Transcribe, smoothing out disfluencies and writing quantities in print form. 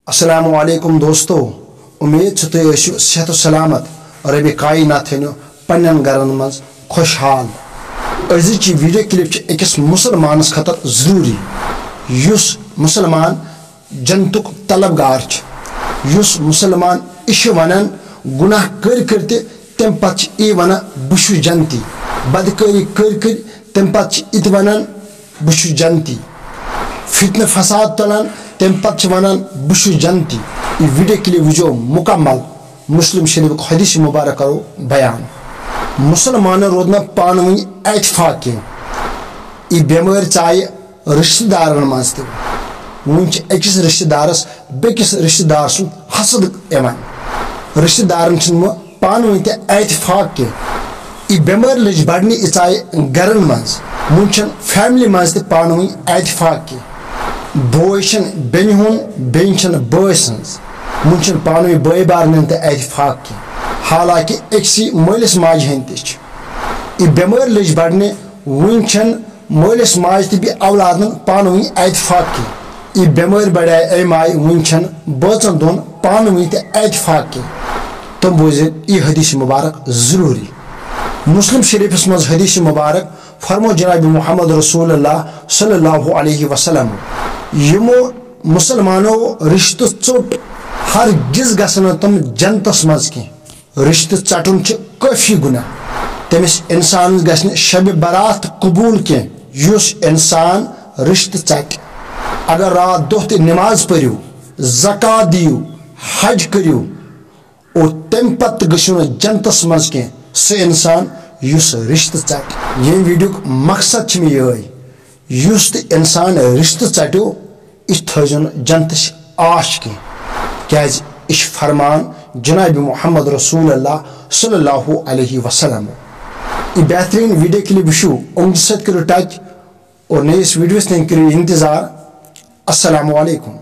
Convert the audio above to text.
अस्सलामु अलैकुम दोस्तों, उम्मीद छ तुम सेहत सलामत रबी कायनात थो पन्न गरन मज खुशहाल। अजिच वीडियो क्लिप अकिस मुसलमानस खतर जरूरी युस मुसलमान जन्नतुक तलबगार युस मुसलमान इश वनान गुनाह कर तम पत वन बह जन्नती, बदकारी कर तम पत इत वनान बह जन्नती, फितन फसाद तुलान तम पत वनान बह जन्नती। यह वीडियो क्लिप वुचो मुकम्मल मुस्लिम शरीफ हदीस मुबारक करो बयान। मुसलमान रोद ना पान वन इतफाक कह यह बेमार चाहे रिश्तेदार मज अकिस रिश्तेदारस बेकिस रिश्तेदार सुन हसद यवान, रिश्तेदार पान वन इतफाक कह यह बेमार लज बढ़ने चाहे गरन मज वन फैमिली मज पान वन इतफाक कह बोय बेन हुन बेन बय सज वन पान वन बय बारन इतफाक कह, हालांकि अक्सी मलिस माज हंद यह बेमार लज बढ़ने वन मलिस माज तब औलादन पान वन इतफाक कह यह बेमार बढ़े अम आय वन बचन दोन पान वन इतफाक कह। तुम बोझ यह हदीस मुबारक जरूरी। मुस्लिम शरीफस मज हदीस मुबारक फरमो जनाब मोहम्मद रसूलुल्लाह सल्लल्लाहु अलैहि वसल्लम यमो मुसलमानो रिश्त चोट हर गिज गसन तुम जन्नतस मज कह रिश्त चटुन काफी गुनाह। तमिस इंसान गसन शब बरात कबूल कह युस इंसान रिश्त चट। अगर रात दोह नमाज पढ़ो, ज़कात दियो, हज करो और तम पत गो जन्नतस मज कह सह इंसान युस रिश्त चट। ये वीडियो मकसद युस त इंसान रिश्त चटो यह थन जन्नतस आश कह क्या यह फरमान जनाब मोहम्मद रसूलुल्लाह सल्लल्लाहु अलैहि वसल्लम। यह बेहतरीन वीडियो क्लिप वुचो उंगली सत करो टच और नयस वीडियोस तक करो इंतजार। अस्सलामु अलैकुम।